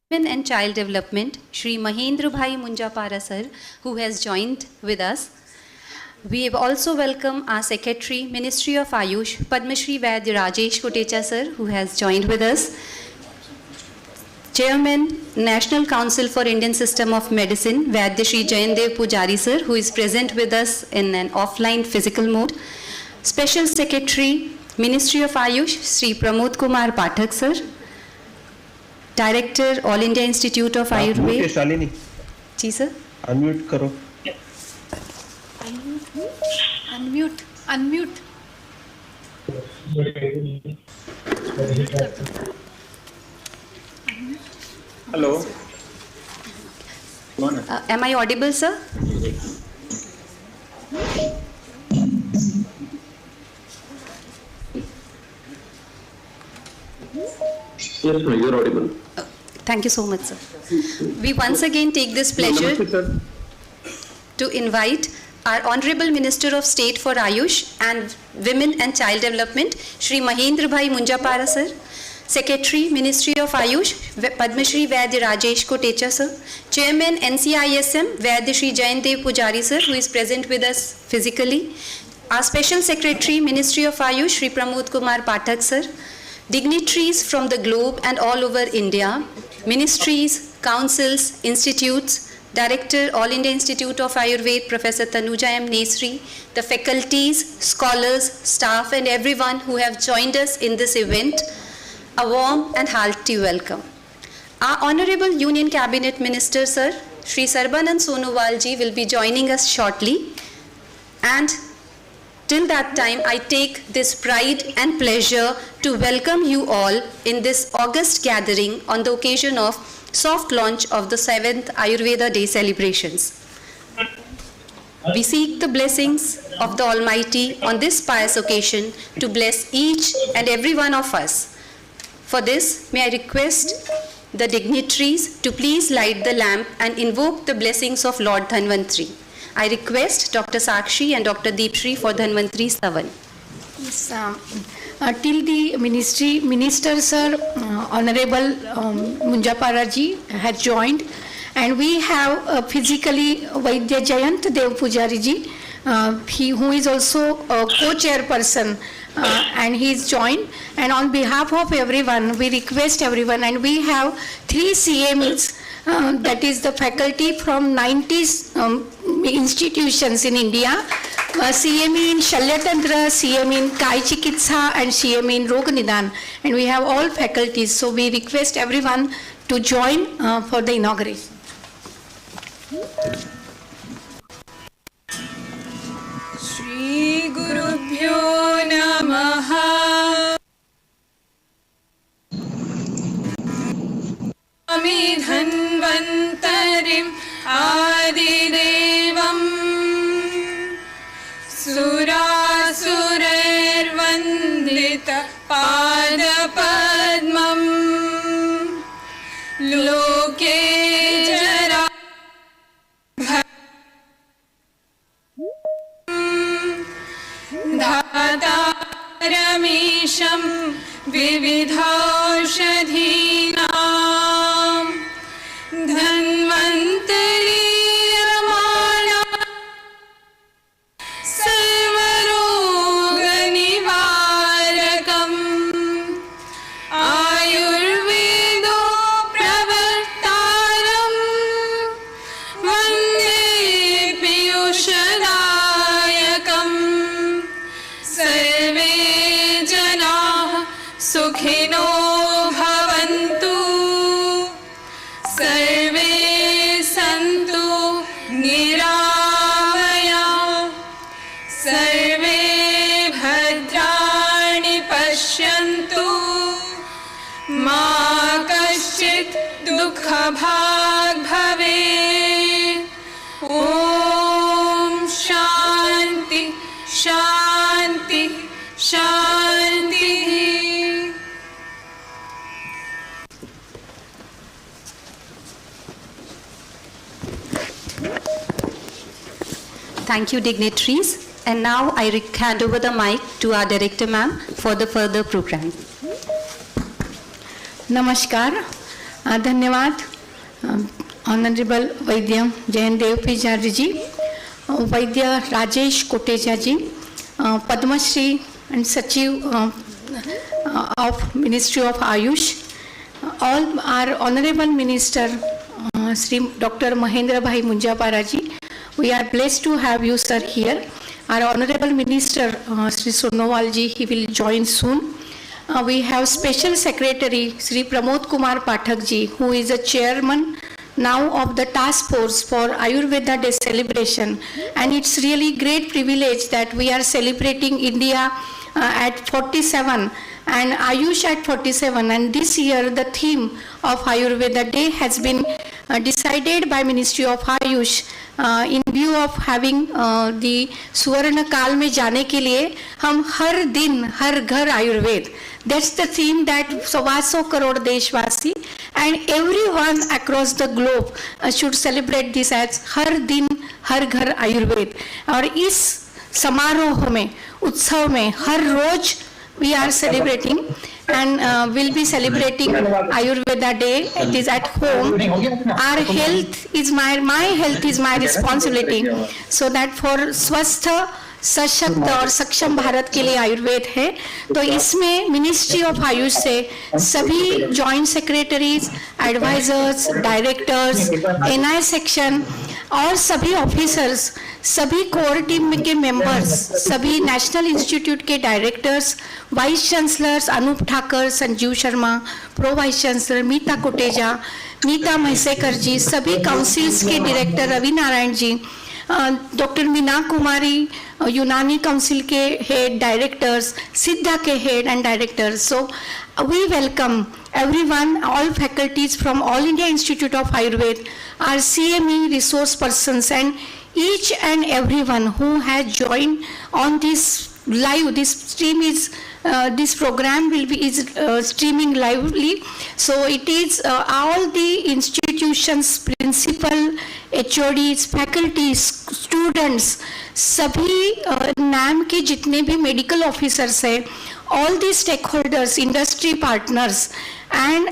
Women and Child Development, Shri Mahendra Bhai Munjapara sir, who has joined with us. We have also welcomed our Secretary, Ministry of Ayush, Padma Shri Vaidya Rajesh Kotecha sir, who has joined with us. Chairman, National Council for Indian System of Medicine, Vaidya Shri Jayandev Pujari sir, who is present with us in an offline physical mode. Special Secretary, Ministry of Ayush, Shri Pramod Kumar Pathak sir. Director, All India Institute of Ayurveda. Shalini ji sir. Unmute करो. Unmute. Hello. Am I audible, sir? Yes, ma'am, you're audible. Thank you so much, sir. We once again take this pleasure to invite our Honorable Minister of State for Ayush and Women and Child Development, Shri Mahendra Bhai Munjapara sir. Secretary, Ministry of Ayush, Padma Shri Vaidya Rajesh Kotecha sir. Chairman, NCISM, Vaidya Shri Jayandev Pujari sir, who is present with us physically. Our Special Secretary, Ministry of Ayush, Shri Pramod Kumar Pathak sir. Dignitaries from the globe and all over India, ministries, councils, institutes, Director, All India Institute of Ayurveda, Professor Tanuja M. Nesri, the faculties, scholars, staff and everyone who have joined us in this event, a warm and hearty welcome. Our Honorable Union Cabinet Minister, Sir, Shri Sarbanand Sonowal ji will be joining us shortly, and till that time, I take this pride and pleasure to welcome you all in this August gathering on the occasion of soft launch of the 7th Ayurveda Day celebrations. We seek the blessings of the Almighty on this pious occasion to bless each and every one of us. For this, may I request the dignitaries to please light the lamp and invoke the blessings of Lord Dhanvantri. I request Dr. Sakshi and Dr. Deepshri for Dhanvantri Savan. Yes, till the minister sir, Honorable Munjapara ji has joined, and we have physically Vaidya Jayant Dev Pujari ji, who is also a co-chairperson, and he is joined. And on behalf of everyone, we request everyone, and we have 3 CMEs. That is the faculty from 90 institutions in India, CME in Shalyatantra, CME in Kai Chikitsa and CME in Rog Nidan, and we have all faculties, so we request everyone to join for the inauguration. Shri Guru Bhyo Namaha Ami Dhanvantarim Adidevam Surasurairvandita Padapadmam Loke Jara Dhataramisham Vividhaushadhinam Dhanvantari Ramana Sarvaroga Nivarakam Ayurvedo Pravartaram Vande Piyushadayakam Sarve Janah Sukhino Bhavantu Sarve Santu Niramaya Sarve Bhadrani Pashyantu Ma Kaschit Dukha Bhag Bhavet Om Shanti Shanti Shanti. Thank you, dignitaries. And now I hand over the mic to our director, ma'am, for the further program. Namaskar. धन्यवाद honourable Vaidya Jayant देवपेचार्य ji, Vaidya Rajesh Kotecha ji, Padmashri and सचिव of ministry of Ayush, all our honorable minister Sri Dr. Mahendra Bhai Munjapara ji. We are blessed to have you sir here. Our honorable minister Sri Sonowal ji, he will join soon. We have special secretary Sri Pramod Kumar Pathak ji, who is a chairman now of the task force for Ayurveda Day celebration, and it's really great privilege that we are celebrating India at 47 and Ayush at 47, and this year the theme of Ayurveda Day has been decided by Ministry of Ayush in view of having the सुवर्ण काल में जाने के लिए हम हर दिन हर घर Ayurveda, that's the theme that 125 crore देशवासी and everyone across the globe should celebrate this as हर दिन हर घर आयुर्वेद. और इस समारोह में, उत्सव में हर रोज we are celebrating and will be celebrating Ayurveda Day. It is at home. Our health is my health is my responsibility. So that for स्वस्थ सशक्त और सक्षम भारत के लिए आयुर्वेद है. तो इसमें मिनिस्ट्री ऑफ आयुष से सभी joint secretaries, advisers, directors, NI section और सभी ऑफिसर्स, सभी कोर टीम के मेंबर्स, सभी नेशनल इंस्टीट्यूट के directors, vice chancellors Anoop Thakar, Sanjeev Sharma, pro vice chancellor Meeta Koteja, Neeta Mahasekar ji, सभी काउंसिल्स के director Ravi Narayan ji, doctor Meena Kumari, Unani council के हेड डायरेक्टर्स, सिद्धा के head and directors. So we welcome everyone, all faculties from All India Institute of Ayurveda, our CME resource persons, and each and everyone who has joined on this live. This stream is this program will be streaming lively. So it is all the institutions, principal, HODs, faculties, students, सभी नाम के जितने भी medical officers हैं, all the stakeholders, industry partners and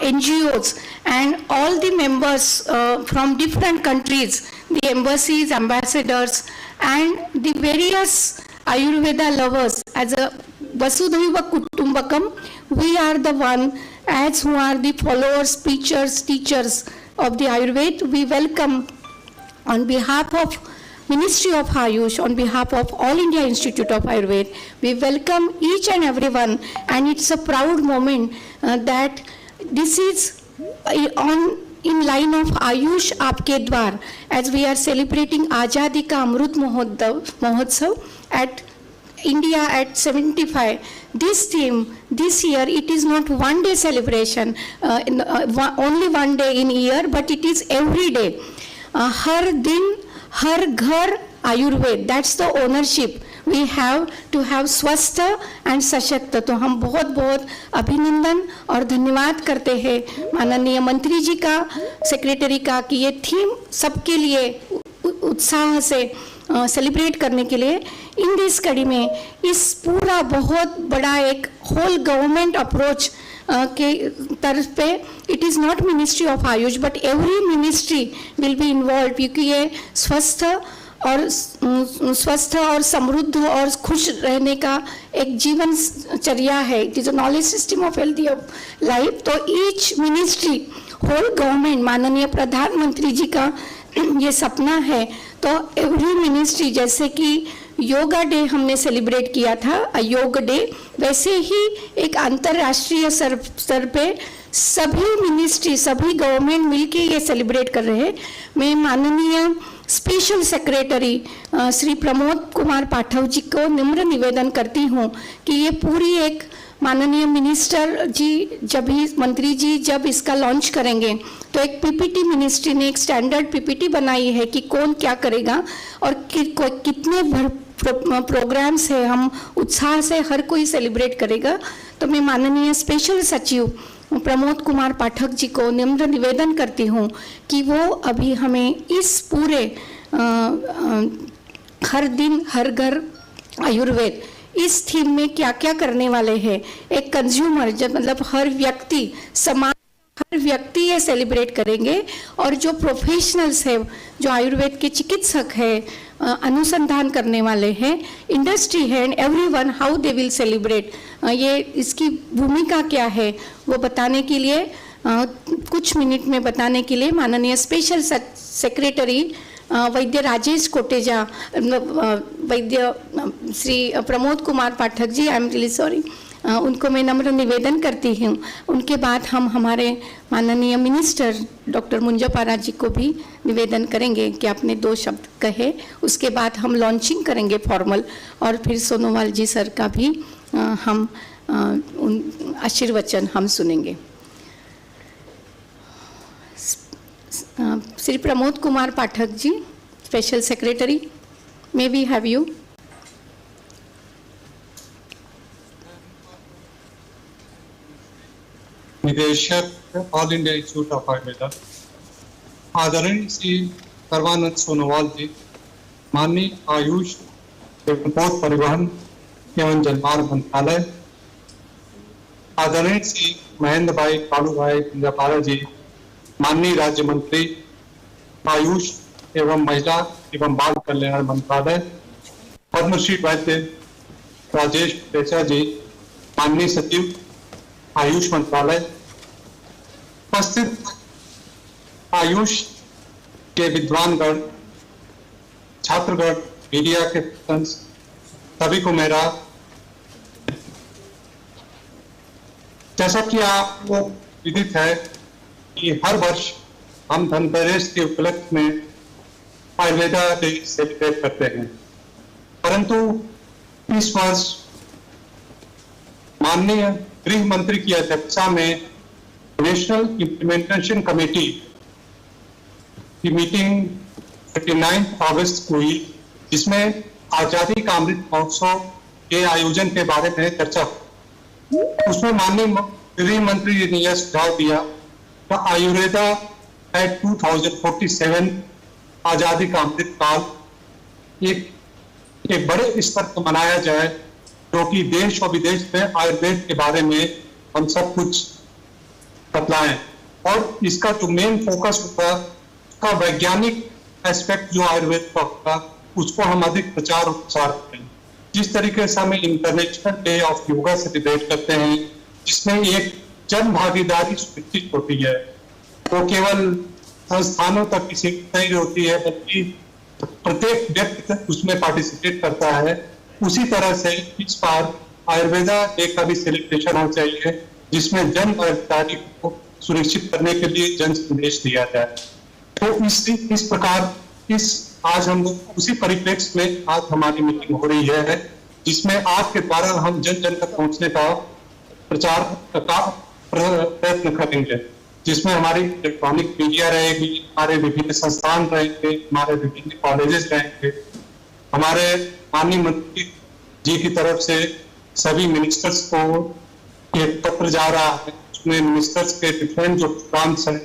NGOs and all the members from different countries, the embassies, ambassadors and the various Ayurveda lovers. As a Vasudhaiva Kutumbakam, we are the one as who are the followers, preachers, teachers of the Ayurveda. We welcome on behalf of Ministry of Ayush, on behalf of All India Institute of Ayurveda, we welcome each and everyone, and it's a proud moment that this is in line of Ayush Aapke Dwar, as we are celebrating Azadi Ka Amrut Mahotsav at India at 75. This theme, this year, it is not one day celebration, only one day in year, but it is every day. Har din, हर घर Ayurveda, that's the ownership we have to have स्वस्थ and सशक्त. तो हम बहुत बहुत अभिनंदन और धन्यवाद करते हैं माननीय मंत्री जी का, सेक्रेटरी का, कि ये थीम सबके लिए उत्साह से सेलिब्रेट करने के लिए इन दिस कड़ी में इस पूरा बहुत बड़ा एक होल गवर्नमेंट अप्रोच के तरफ पे it is not ministry of Ayush but every ministry will be involve, क्योंकि ये स्वस्थ और समृद्ध और खुश रहने का एक जीवन चर्या है. It is a knowledge system of healthy of life. तो ईच मिनिस्ट्री, होल गवर्नमेंट, माननीय प्रधानमंत्री जी का ये सपना है. तो एवरी मिनिस्ट्री, जैसे कि योगा डे हमने सेलिब्रेट किया था, योग डे, वैसे ही एक अंतर्राष्ट्रीय स्तर पे सभी मिनिस्ट्री, सभी गवर्नमेंट मिलके ये सेलिब्रेट कर रहे हैं. मैं माननीय स्पेशल सेक्रेटरी श्री प्रमोद कुमार पाठक जी को निम्र निवेदन करती हूँ कि ये पूरी एक माननीय मिनिस्टर जी जब ही मंत्री जी जब इसका लॉन्च करेंगे तो एक पीपीटी, मिनिस्ट्री ने एक स्टैंडर्ड पीपीटी बनाई है कि कौन क्या करेगा और कितने प्रोग्राम्स है, हम उत्साह से हर कोई सेलिब्रेट करेगा. तो मैं माननीय स्पेशल सचिव प्रमोद कुमार पाठक जी को निम्र निवेदन करती हूँ कि वो अभी हमें इस पूरे हर दिन हर घर आयुर्वेद इस थीम में क्या क्या करने वाले हैं, एक कंज्यूमर जब मतलब हर व्यक्ति, समाज हर व्यक्ति ये सेलिब्रेट करेंगे, और जो प्रोफेशनल्स है, जो आयुर्वेद के चिकित्सक है, अनुसंधान करने वाले हैं, इंडस्ट्री है, and everyone, how they will celebrate, ये इसकी भूमिका क्या है वो बताने के लिए, कुछ मिनट में बताने के लिए माननीय special secretary Vaidya Rajesh Koteja, Vaidya Shri Pramod Kumar Pathak ji, I am really sorry, उनको मैं नम्र निवेदन करती हूँ। उनके बाद हम हमारे माननीय मिनिस्टर डॉक्टर मुंजापारा जी को भी निवेदन करेंगे कि आपने 2 शब्द कहे। उसके बाद हम लॉन्चिंग करेंगे फॉर्मल, और फिर सोनोवाल जी सर का भी हम उन आशीर्वचन हम सुनेंगे। Shri Pramod Kumar Pathak ji, special secretary, may we have you. निदेशक all India institute of Ayurveda, आदरणीय श्री सर्वानंद सोनोवाल जी, माननीय आयुष एवं पथ परिवहन एवं जलमार्ग मंत्रालय, आदरणीय श्री महेंद्र भाई कालू भाई मुंजापारा जी, माननीय राज्य मंत्री आयुष एवं महिला एवं बाल कल्याण मंत्रालय, पद्मश्री वैद्य राजेश कोटेचा जी, माननीय सचिव आयुष मंत्रालय, उपस्थित आयुष के विद्वानगण, छात्रगण, मीडिया के फ्रेंड्स, सभी को मेरा, जैसा कि आपको विदित है कि हर वर्ष हम धनतेरस के उपलक्ष्य में आयुर्वेदा डे सेलिब्रेट करते हैं, परंतु इस वर्ष माननीय गृह मंत्री की अध्यक्षता में नेशनल इम्प्लीमेंटेशन कमेटी की मीटिंग 29 अगस्त को हुई, जिसमें आजादी का अमृत महोत्सव के आयोजन के बारे में चर्चा हुई। उसमें माननीय गृह मंत्री जी ने यह सुझाव दिया कि आयुर्वेदा एट 2047 आजादी का अमृत काल एक बड़े स्तर पर मनाया जाए, क्योंकि देश और विदेश में आयुर्वेद के बारे में हम सब कुछ बतलाएं, और इसका जो मेन फोकस होगा उसका वैज्ञानिक एस्पेक्ट जो आयुर्वेद का होगा उसको हम अधिक प्रचार और प्रसार करें। जिस तरीके से हम international day of yoga celebrate करते हैं, जिसमें एक जन भागीदारी सुनिश्चित होती है, तो केवल संस्थानों तक की सीमित नहीं होती है, बल्कि प्रत्येक व्यक्ति उसमें पार्टिसिपेट करता है। उसी तरह से इस बार आयुर्वेदा डे का भी सेलिब्रेशन होना चाहिए, जिसमें जन भागीदारी को सुनिश्चित करने के लिए जन संदेश दिया जाए। तो इस प्रकार आज हम लोग उसी परिप्रेक्ष्य में आज हमारी मीटिंग हो रही है, जिसमें आपके द्वारा हम जन जन तक पहुंचने का प्रचार का प्रयत्न करेंगे, जिसमें हमारी इलेक्ट्रॉनिक मीडिया रहेगी, हमारे विभिन्न संस्थान रहेंगे, हमारे विभिन्न कॉलेजेस रहेंगे, हमारे माननीय मंत्री जी की तरफ से सभी मिनिस्टर्स को एक पत्र जा रहा है, उसमें मिनिस्टर्स के डिफरेंट जो प्रोग्राम्स हैं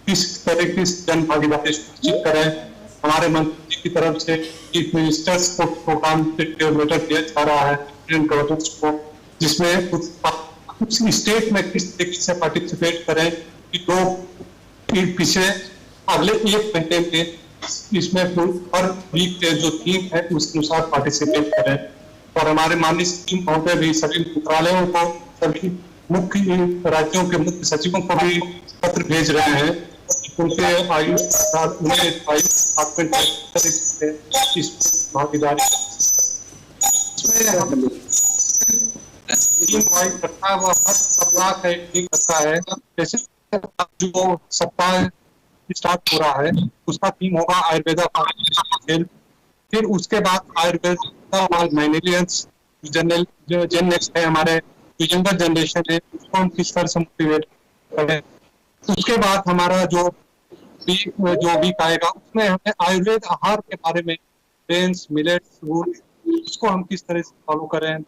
किस तरह की जन भागीदारी सुनिश्चित करें। हमारे मंत्री जी की तरफ से चीफ मिनिस्टर्स को प्रोग्राम लेटर दिया जा रहा है डिफरेंट गवर्नर्स को, जिसमें कुछ स्टेट में किस तरीके से पार्टिसिपेट करें कि लोग पिछले अगले 1 महीने में इसमें हर वीक के जो थीम है उस अनुसार पार्टिसिपेट करें। और हमारे माननीय सचिव महोदय भी सभी मंत्रालयों को, सभी मुख्य राज्यों के मुख्य सचिवों को भी पत्र भेज रहे हैं, उनके आयुष डिपार्टमेंट इस भागीदारी करता है, वो हर सप्ताह का एक टीम करता है। जैसे जो सप्ताह स्टार्ट हो रहा है उसका थीम होगा आयुर्वेदा फॉर, फिर उसके बाद आयुर्वेदा फॉर मिलेनियल्स, जन नेक्स्ट है हमारे जो यंगर जनरेशन है, उसको हम किस तरह से मोटिवेट करें। उसके बाद हमारा जो वीक आएगा उसमें हमें आयुर्वेद आहार के बारे में ग्रेन्स, मिलेट्स, उसको हम किस तरह से फॉलो करें।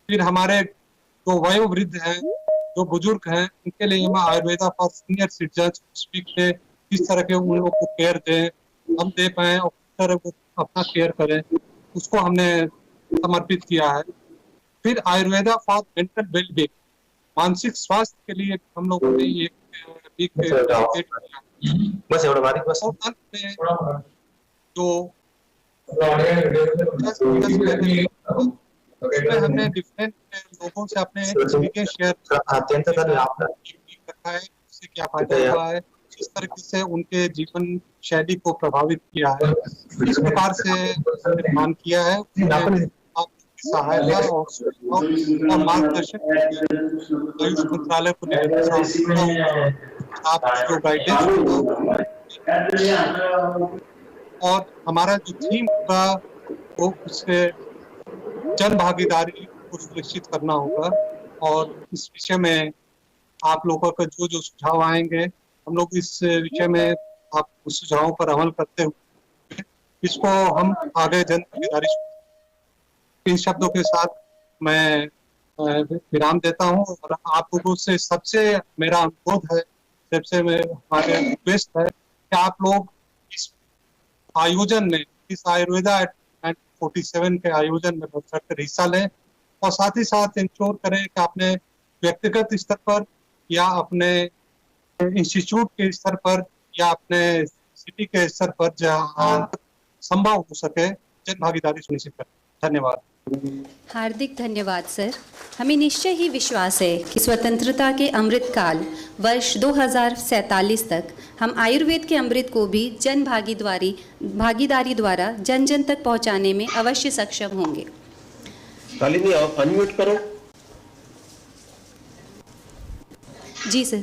फिर हमारे जो वयोवृद्ध हैं, जो बुजुर्ग हैं, उनके लिए हम आयुर्वेदा फॉर सीनियर सिटीजन्स पे किस तरह के उन लोगों को केयर दें, हम दे पाए और किस तरह वो अपना केयर करें, उसको हमने समर्पित किया है। फिर आयुर्वेदा फॉर मेंटल वेलबींग, मानसिक स्वास्थ्य के लिए हम लोगों ने एक डेडिकेट किया। बस एवढं बारीक बस. और अंत में जो 10 मिनट उसमें हमने डिफरेंट लोगों से अपने एक्सपीरियंस शेयर अत्यंत रखा है, उससे क्या फायदा हुआ है, किस तरीके से उनके जीवन शैली को प्रभावित किया है, इस प्रकार से हमने ध्यान किया है। आपकी सहायता और मार्गदर्शन आयुष मंत्रालय को आप जो गाइडेंस और हमारा जो थीम होगा वो उससे जन भागीदारी को सुनिश्चित करना होगा। और इस विषय में आप लोगों का जो जो सुझाव आएंगे, हम लोग इस विषय में आप उस सुझावों पर अमल करते हुए इसको हम आगे जन भागीदारी। इन शब्दों के साथ मैं विराम देता हूं और आप लोगों से सबसे मेरा अनुरोध है, सबसे हमारे रिक्वेस्ट है कि आप लोग इस आयोजन में, इस आयुर्वेदा 47 के आयोजन में बढ़कर हिस्सा लें और साथ ही साथ इंश्योर करें कि आपने व्यक्तिगत स्तर पर या अपने इंस्टीट्यूट के स्तर पर या अपने सिटी के स्तर पर जहां संभव हो सके जन भागीदारी सुनिश्चित करें। धन्यवाद। हार्दिक धन्यवाद सर। हमें निश्चय ही विश्वास है कि स्वतंत्रता के अमृत काल वर्ष 2047 तक हम आयुर्वेद के अमृत को भी जन भागीदारी द्वारा जन जन तक पहुंचाने में अवश्य सक्षम होंगे। शालिनी अनम्यूट करो। जी सर।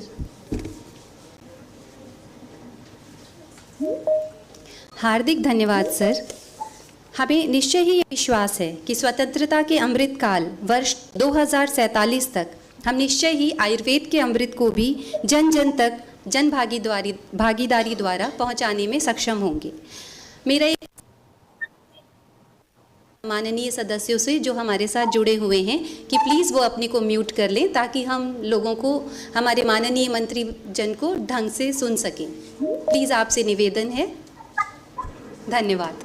हार्दिक धन्यवाद सर। हमें निश्चय ही ये विश्वास है कि स्वतंत्रता के अमृत काल वर्ष 2047 तक हम निश्चय ही आयुर्वेद के अमृत को भी जन जन तक जन भागीदारी द्वारा पहुंचाने में सक्षम होंगे। मेरा एक माननीय सदस्यों से जो हमारे साथ जुड़े हुए हैं कि प्लीज़ वो अपने को म्यूट कर लें ताकि हम लोगों को, हमारे माननीय मंत्री जन को ढंग से सुन सकें। प्लीज़ आपसे निवेदन है। धन्यवाद।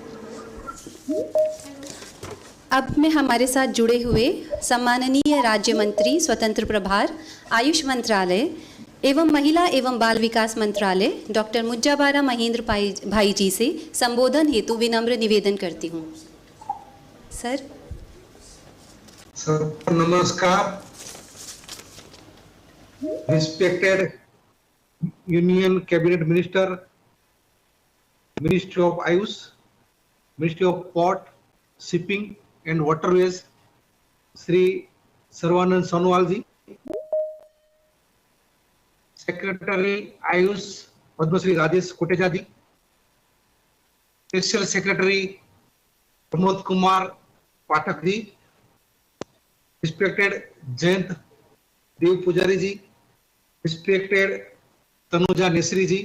अब में हमारे साथ जुड़े हुए सम्माननीय राज्य मंत्री स्वतंत्र प्रभार आयुष मंत्रालय एवं महिला एवं बाल विकास मंत्रालय डॉक्टर मुज्जाबारा महेंद्र भाई जी से संबोधन हेतु विनम्र निवेदन करती हूँ। सर। नमस्कार। Respected union cabinet minister, ministry of Ayush, ministry of port, shipping and waterways, Shri Sarvanand Sonowal ji, secretary Ayush Padma Shri Rajesh Kotecha ji, special secretary Pramod Kumar Pathak ji, respected Jayant Dev Pujari ji, respected Tanuja Nesari ji,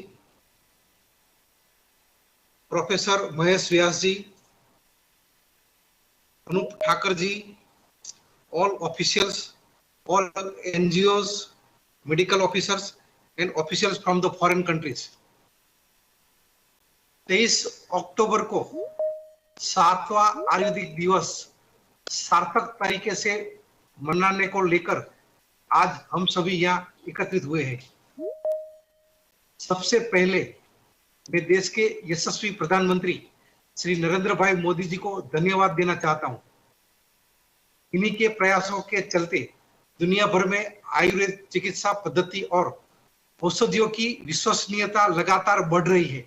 professor Mahesh Vyas ji, Anoop Thakar ji, all officials, all NGOs, medical officers and officials from the foreign countries. 23 अक्टूबर को 7वां आयुर्वेदिक दिवस सार्थक तरीके से मनाने को लेकर आज हम सभी यहाँ एकत्रित हुए हैं। सबसे पहले मैं देश के यशस्वी प्रधानमंत्री श्री नरेंद्र भाई मोदी जी को धन्यवाद देना चाहता हूं। इन्हीं के प्रयासों के चलते दुनिया भर में आयुर्वेद चिकित्सा पद्धति और औषधियों की विश्वसनीयता लगातार बढ़ रही है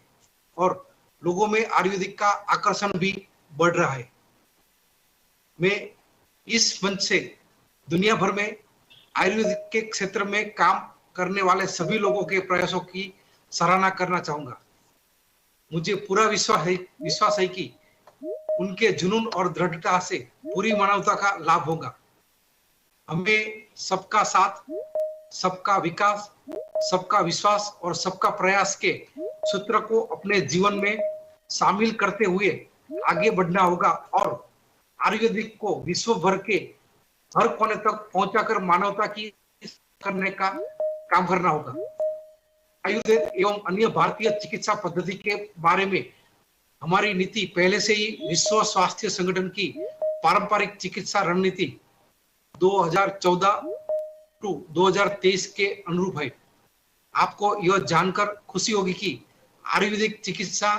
और लोगों में आयुर्वेदिक का आकर्षण भी बढ़ रहा है। मैं इस मंच से दुनिया भर में आयुर्वेद के क्षेत्र में काम करने वाले सभी लोगों के प्रयासों की सराहना करना चाहूंगा। मुझे पूरा विश्वास है कि उनके जुनून और दृढ़ता से पूरी मानवता का लाभ होगा। हमें सबका साथ, सबका विकास, सबका विश्वास और सबका प्रयास के सूत्र को अपने जीवन में शामिल करते हुए आगे बढ़ना होगा और आयुर्वेदिक को विश्व भर के हर कोने तक पहुंचाकर मानवता की करने का काम करना होगा। आयुर्वेद एवं अन्य भारतीय चिकित्सा पद्धति के बारे में हमारी नीति पहले से ही विश्व स्वास्थ्य संगठन की पारंपरिक चिकित्सा रणनीति 2014 टू 2023 के अनुरूप है। आपको यह जानकर खुशी होगी कि आयुर्वेदिक चिकित्सा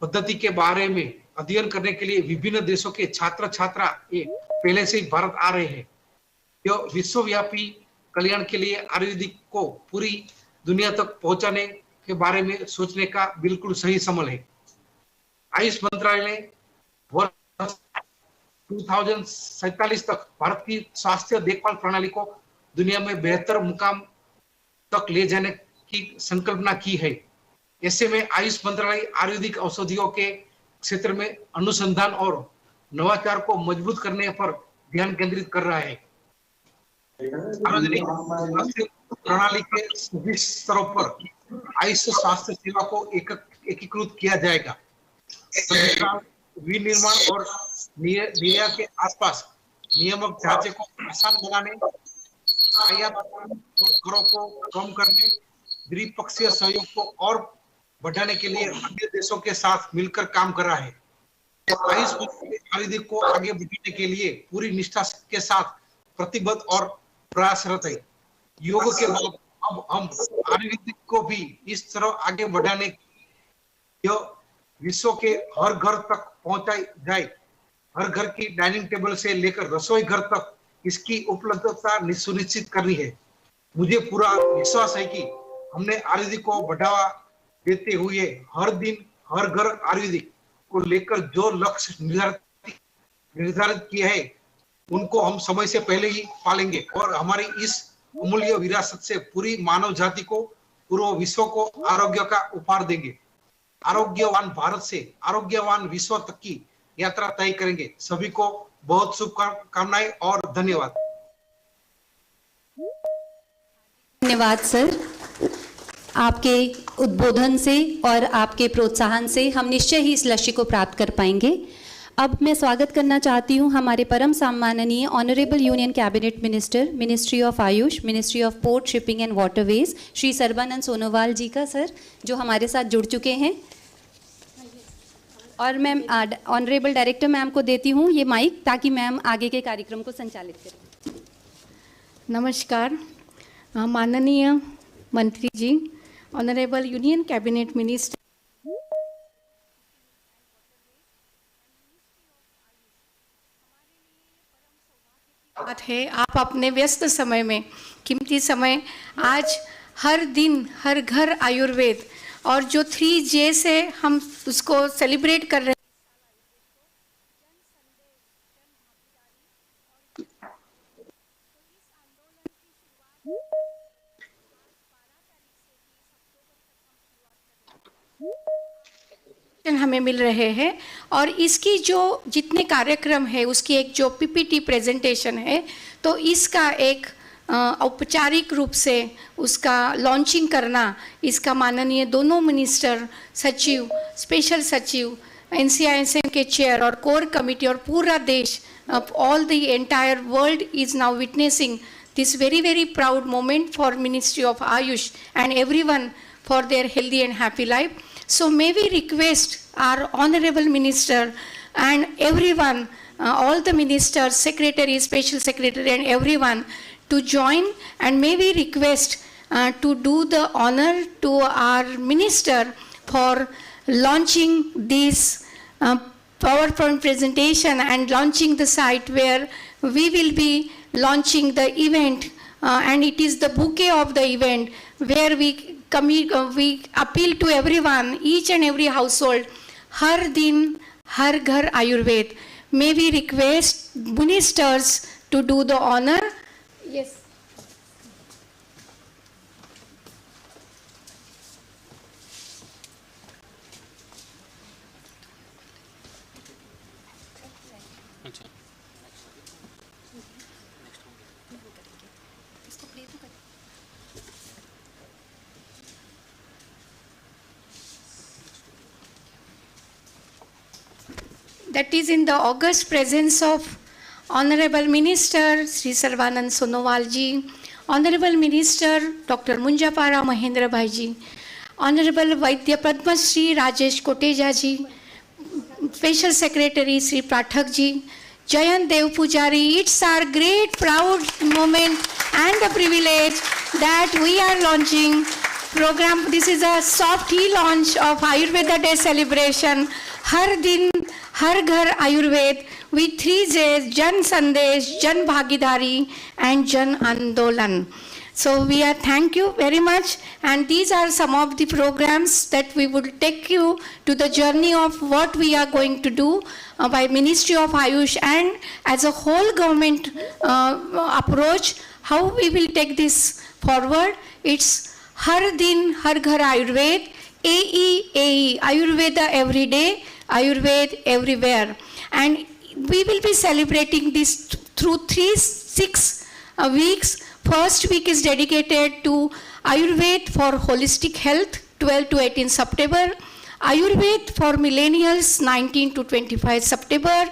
पद्धति के बारे में अध्ययन करने के लिए विभिन्न देशों के छात्र छात्रा ये पहले से ही भारत आ रहे हैं। यह विश्वव्यापी कल्याण के लिए आयुर्वेदिक को पूरी दुनिया तक पहुंचाने के बारे में सोचने का बिल्कुल सही समय है। आयुष मंत्रालय ने वर्ष 2047 तक भारत की स्वास्थ्य देखभाल प्रणाली को दुनिया में बेहतर मुकाम तक ले जाने की संकल्पना की है। ऐसे में आयुष मंत्रालय आयुर्वेदिक औषधियों के क्षेत्र में अनुसंधान और नवाचार को मजबूत करने पर ध्यान केंद्रित कर रहा है। सार्वजनिक स्वास्थ्य प्रणाली के सभी स्तरों पर आयुष स्वास्थ्य सेवा को एकीकृत किया जाएगा। विनिर्माण और निर्यात के आसपास नियामक ढांचे को आसान बनाने, आयात और करों को कम करने, द्विपक्षीय सहयोग को और बढ़ाने के लिए अन्य देशों के साथ मिलकर काम कर रहा है। आयुष आयुर्वेद को आगे बढ़ाने के लिए पूरी निष्ठा के साथ प्रतिबद्ध और प्रयासरत है। योग के बाद अब हम आयुर्वेद को भी इस तरह आगे बढ़ाने यह विश्व के हर घर तक पहुंचाई जाए। हर घर की डाइनिंग टेबल से लेकर रसोई घर तक इसकी उपलब्धता सुनिश्चित करनी है। मुझे पूरा विश्वास है कि हमने आयुर्वेद को बढ़ावा देते हुए हर दिन हर घर आयुर्वेदिक को लेकर जो लक्ष्य निर्धारित किए हैं उनको हम समय से पहले ही पालेंगे और हमारी इस अमूल्य विरासत से पूरी मानव जाति को, पूरे विश्व को आरोग्य का उपहार देंगे। आरोग्यवान भारत से आरोग्यवान विश्व तक की यात्रा तय करेंगे। सभी को बहुत शुभकामनाएं और धन्यवाद। धन्यवाद सर। आपके उद्बोधन से और आपके प्रोत्साहन से हम निश्चय ही इस लक्ष्य को प्राप्त कर पाएंगे। अब मैं स्वागत करना चाहती हूं हमारे परम सम्माननीय honourable union cabinet minister, ministry of Ayush, ministry of port, shipping and waterways, Shri Sarbanand Sonowal ji का सर, जो हमारे साथ जुड़ चुके हैं। और मैम ऑनरेबल डायरेक्टर मैम को देती हूँ ये माइक ताकि मैम आगे के कार्यक्रम को संचालित करें। नमस्कार माननीय मंत्री जी, ऑनरेबल यूनियन कैबिनेट मिनिस्टर बात है, आप अपने व्यस्त समय में, कीमती समय, आज हर दिन हर घर आयुर्वेद और जो 3J से हम उसको सेलिब्रेट कर रहे हैं, हमें मिल रहे हैं और इसकी जो जितने कार्यक्रम है उसकी एक जो PPT प्रेजेंटेशन है, तो इसका एक औपचारिक रूप से उसका लॉन्चिंग करना, इसका माननीय दोनों मिनिस्टर, सचिव, स्पेशल सचिव, NCISM के चेयर और कोर कमिटी और पूरा देश, all the entire world is now witnessing this very proud moment for Ministry of Ayush and everyone for their healthy and happy life. So may we request our Honorable Minister and everyone, all the ministers, secretary, special secretary and everyone to join, and may we request to do the honor to our minister for launching this PowerPoint presentation and launching the site where we will be launching the event, and it is the bouquet of the event where we appeal to everyone, each and every household, Har Din Har Ghar Ayurved. May we request ministers to do the honor. Yes. That is in the august presence of Honorable Minister Sri Sarvanand Sonowal ji, Honorable Minister Dr. Munjapara Mahendra Bhai ji, Honorable Vaidya Padma Shri Rajesh Koteja ji, Special Secretary Sri Pathak ji, Jayant Dev Pujari. It's our great proud moment and the privilege that we are launching program. This is a soft launch of Ayurveda Day celebration. Har Din, Har Ghar Ayurved with 3 J's, Jan Sandesh, Jan Bhagidari and Jan Andolan. So we are thank you very much, and these are some of the programs that we would take you to the journey of what we are going to do by Ministry of Ayush and as a whole government approach, how we will take this forward. It's Har Din Har Ghar Ayurved, AE, Ayurveda every day, Ayurveda everywhere. And we will be celebrating this through 6 weeks. First week is dedicated to Ayurveda for holistic health, 12 to 18 September. Ayurveda for millennials, 19 to 25 September.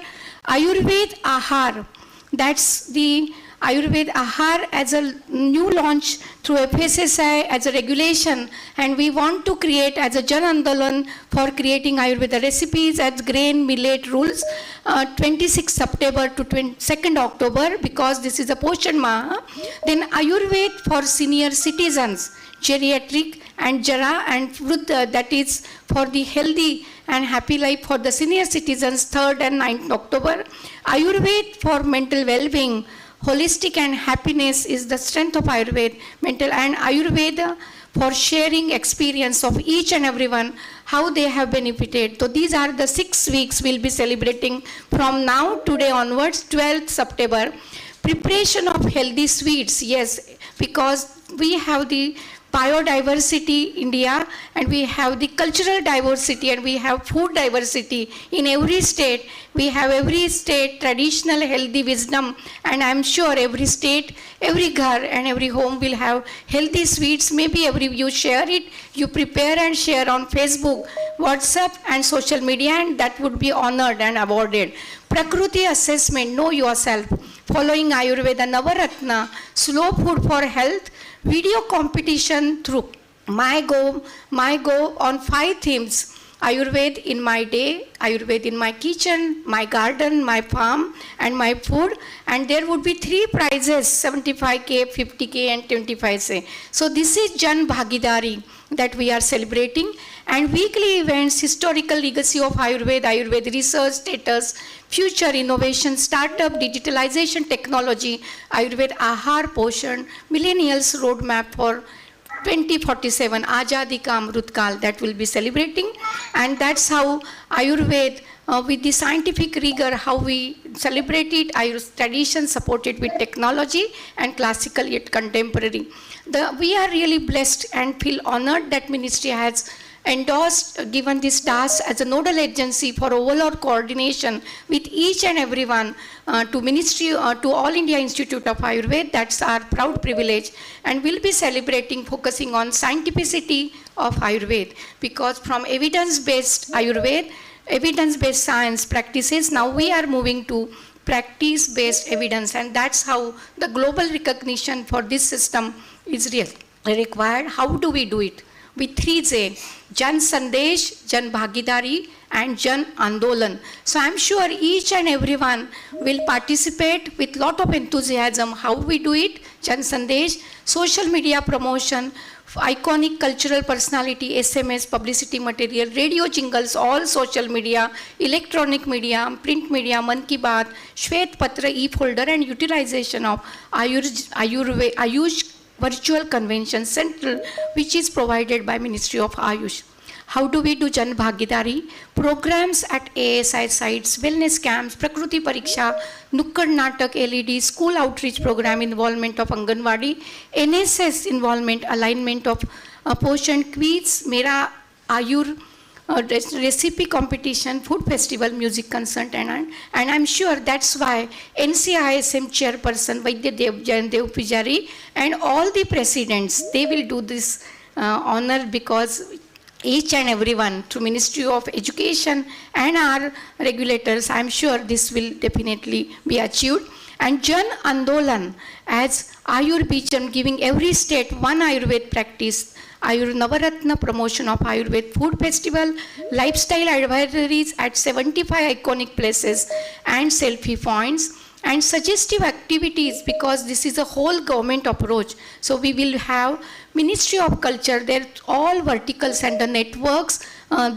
Ayurveda Ahar, that's the Ayurveda Ahar as a new launch through FSSI as a regulation, and we want to create as a Jan Andolan for creating Ayurveda recipes as grain millet rules, 26 September to 2nd October, because this is a Poshan Maha. Then Ayurveda for senior citizens, geriatric and Jara and Vruddha, that is for the healthy and happy life for the senior citizens, 3rd and 9th October. Ayurveda for mental well-being, holistic and happiness is the strength of Ayurveda, mental and Ayurveda for sharing experience of each and everyone, how they have benefited. So these are the 6 weeks we'll be celebrating from now, today onwards, 12th September. Preparation of healthy sweets, yes, because we have the biodiversity India and we have the cultural diversity and we have food diversity in every state. We have every state traditional healthy wisdom, and I'm sure every state, every ghar and every home will have healthy sweets. Maybe you share it, you prepare and share on Facebook, WhatsApp and social media, and that would be honored and awarded. Prakriti assessment, know yourself, following Ayurveda Navaratna, slow food for health, video competition through MyGo on 5 themes. Ayurveda in my day, Ayurveda in my kitchen, my garden, my farm and my food, and there would be 3 prizes, 75k, 50k and 25k. So this is Jan Bhagidari that we are celebrating, and weekly events, historical legacy of Ayurveda, Ayurveda research status, future innovation, startup, digitalization technology, Ayurveda Ahar Poshan, millennials roadmap for 2047, Azadi Ka Amrut Kal, that will be celebrating. And that's how Ayurveda, with the scientific rigor, how we celebrate it, Ayurveda tradition supported with technology and classical yet contemporary. We are really blessed and feel honored that ministry has endorsed, given this task as a nodal agency for overall coordination with each and everyone to ministry, to All India Institute of Ayurveda. That's our proud privilege, and we'll be celebrating, focusing on scientificity of Ayurveda, because from evidence-based Ayurveda, evidence-based science practices, now we are moving to practice-based evidence, and that's how the global recognition for this system is required. How do we do it? With 3 J, Jan Sandesh, Jan Bhagidari and Jan Andolan. So I'm sure each and everyone will participate with lot of enthusiasm. How we do it? Jan Sandesh, social media promotion, iconic cultural personality, SMS, publicity material, radio jingles, all social media, electronic media, print media, Man Ki Baat, Shwet Patra e-folder, and utilization of Ayush virtual convention central, which is provided by Ministry of Ayush. How do we do Jan Bhagidari? Programs at ASI sites, wellness camps, Prakriti Pariksha, Nukkad Natak, LED, school outreach program, involvement of Anganwadi, NSS involvement, alignment of Poshan quiz, Mera Ayur, recipe competition, food festival, music concert, and I'm sure that's why NCISM chairperson Vaidya Dev Pujari and all the presidents, they will do this honor, because each and everyone through Ministry of Education and our regulators, I'm sure this will definitely be achieved. And Jan Andolan as Ayurveda, giving every state one Ayurveda practice, Ayur Navaratna promotion of Ayurveda food festival, lifestyle advisories at 75 iconic places and selfie points, and suggestive activities, because this is a whole government approach. So we will have Ministry of Culture, they're all verticals and the networks.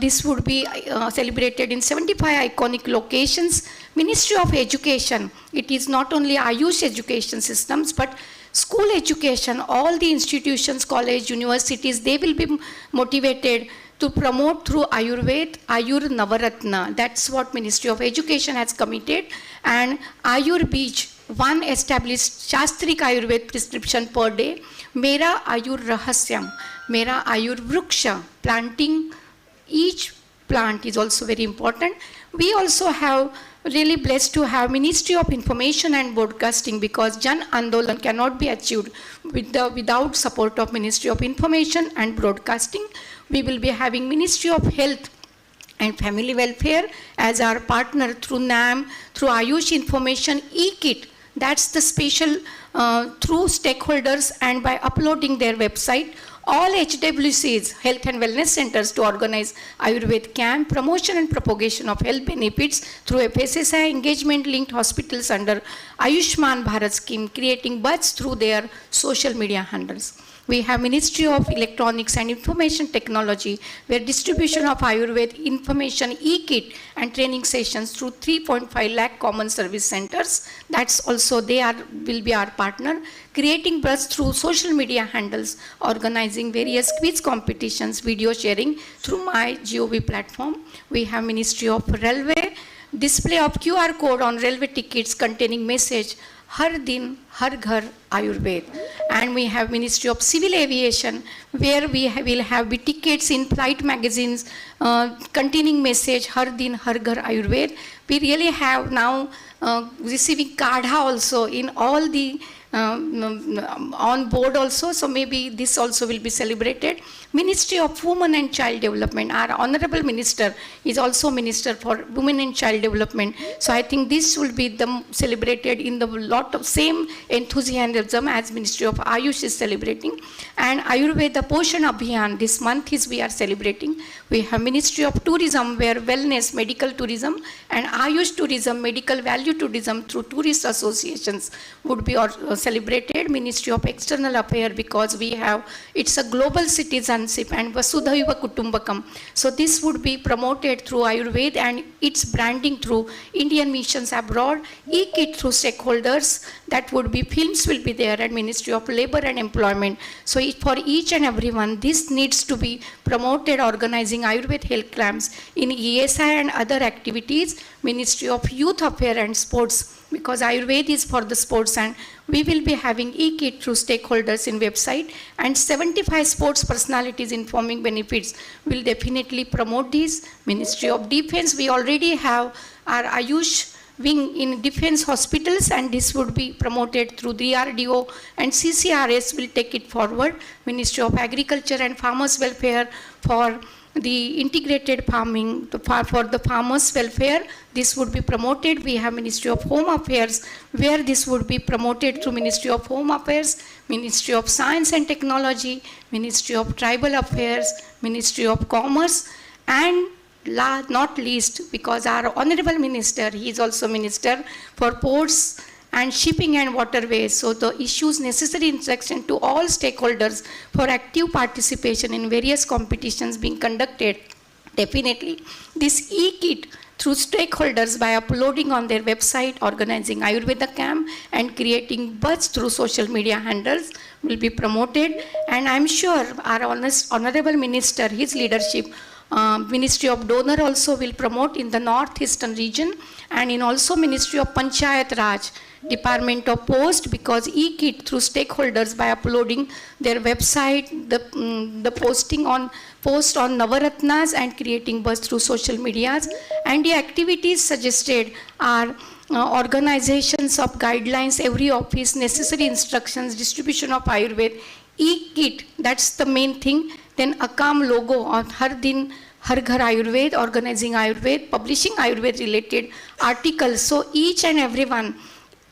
This would be celebrated in 75 iconic locations. Ministry of Education, it is not only Ayush education systems, but school education, all the institutions, college, universities, they will be motivated to promote through Ayurveda, Ayur Navaratna. That's what Ministry of Education has committed. And Ayur Beach, one established Shastric Ayurveda prescription per day. Mera Ayur Rahasyam, Mera Ayur Vruksha, planting each plant is also very important. We also have really blessed to have Ministry of Information and Broadcasting, because Jan Andolan cannot be achieved without support of Ministry of Information and Broadcasting. We will be having Ministry of Health and Family Welfare as our partner through NAM, through Ayush Information e-kit. That's the special through stakeholders, and by uploading their website, all HWCs, Health and Wellness Centers, to organize Ayurveda camp, promotion and propagation of health benefits through FSSI engagement linked hospitals under Ayushman Bharat scheme, creating buzz through their social media handles. We have Ministry of Electronics and Information Technology, where distribution of Ayurveda information e-kit and training sessions through 3.5 lakh common service centers. That's also will be our partner. Creating buzz through social media handles, organizing various quiz competitions, video sharing through my GOV platform. We have Ministry of Railway, display of QR code on railway tickets containing message, Har Din, Har Ghar Ayurveda. And we have Ministry of Civil Aviation, where we will have tickets in flight magazines containing message, Har Din, Har Ghar Ayurveda. We really have now receiving Kadha also in all the on board also, so maybe this also will be celebrated. Ministry of Women and Child Development, our Honorable Minister is also Minister for Women and Child Development, so I think this will be celebrated in the lot of same enthusiasm as Ministry of Ayush is celebrating. And Ayurveda Poshan Abhiyan, this month we are celebrating. We have Ministry of Tourism, where wellness, medical tourism, and Ayush tourism, medical value tourism through tourist associations would be celebrated. Ministry of External Affairs, because we have, it's a global citizenship and Vasudhaiva Kutumbakam. So this would be promoted through Ayurveda and its branding through Indian missions abroad, e-kit through stakeholders, that would be films will be there, and Ministry of Labor and Employment. So for each and everyone, this needs to be promoted, organizing Ayurveda health camps in ESI and other activities. Ministry of Youth Affairs and Sports, because Ayurveda is for the sports, and we will be having e-kit through stakeholders in website, and 75 sports personalities informing benefits will definitely promote this. Ministry of Defense, we already have our Ayush wing in defense hospitals, and this would be promoted through the DRDO, and CCRS will take it forward. Ministry of Agriculture and Farmers Welfare for the integrated farming, for the farmers' welfare, this would be promoted. We have Ministry of Home Affairs, where this would be promoted through Ministry of Home Affairs, Ministry of Science and Technology, Ministry of Tribal Affairs, Ministry of Commerce, and not least, because our Honorable Minister, he is also Minister for Ports and Shipping and Waterways. So the issues necessary instruction to all stakeholders for active participation in various competitions being conducted. Definitely, this e-kit through stakeholders by uploading on their website, organizing Ayurveda camp, and creating buzz through social media handles will be promoted. And I'm sure our Honorable Minister, his leadership, Ministry of Donor also will promote in the northeastern region, and in also Ministry of Panchayat Raj, Department of Post, because e-kit through stakeholders by uploading their website, the posting on post on Navaratnas and creating buzz through social medias. And the activities suggested are organizations of guidelines, every office, necessary instructions, distribution of Ayurveda, e-kit, that's the main thing. Then Akam logo on Har Din, Har Ghar Ayurveda, organizing Ayurveda, publishing Ayurveda related articles. So each and everyone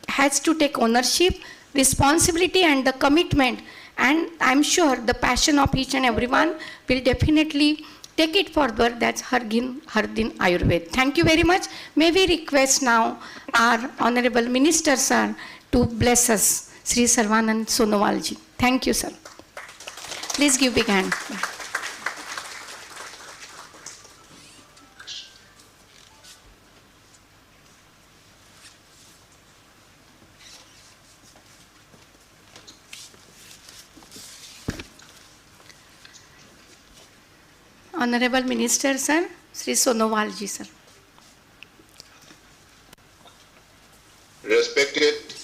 has to take ownership, responsibility and the commitment, and I'm sure the passion of each and everyone will definitely take it forward. That's Har Din Ayurveda. Thank you very much. May we request now our Honorable Minister Sir to bless us, Sri Sarvanand Sonowal ji. Thank you, sir. Please give big hand. Honorable Minister Sir, Sri Sonowal ji sir. Respected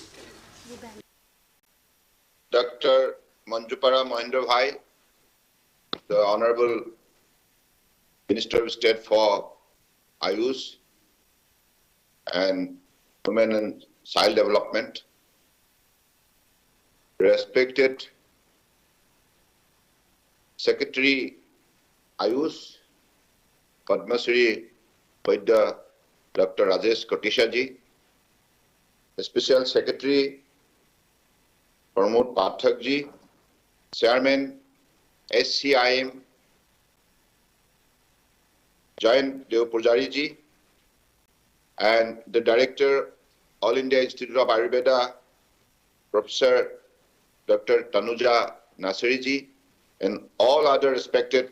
Dr. Manjupara Mahendra Bhai, the Honorable Minister of State for Ayush and Women and Child Development, respected Secretary Ayush, Padma Shri Vaidya Dr. Rajesh Kotisha ji, Special Secretary Pramod Pathak ji, Chairman SCIM Jayant Dev Pujari ji, and the Director All India Institute of Ayurveda Professor Dr. Tanuja Nasiri ji, and all other respected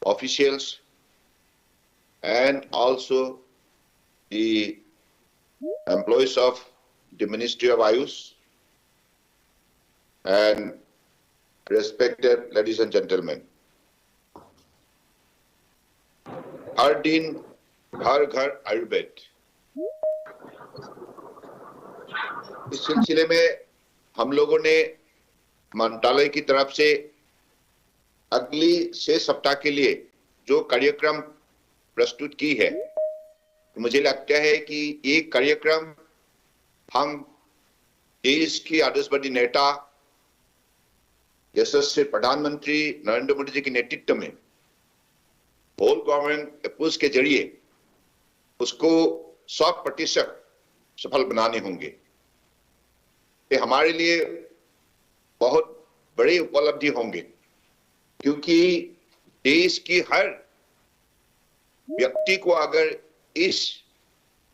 officials, and also the employees of the Ministry of Ayush, and respected ladies and gentlemen. हर दिन हर घर आयुर्वेद, इस सिलसिले में हम लोगों ने मंत्रालय की तरफ से अगली 6 सप्ताह के लिए जो कार्यक्रम प्रस्तुत की है, मुझे लगता है कि ये कार्यक्रम हम देश की आदर्शवादी नेता यशस्वी प्रधानमंत्री नरेंद्र मोदी जी के नेतृत्व में होल गवर्नमेंट अप्रोच के जरिए उसको 100% सफल बनाने होंगे। ये हमारे लिए बहुत बड़ी उपलब्धि होंगे, क्योंकि देश की हर व्यक्ति को अगर इस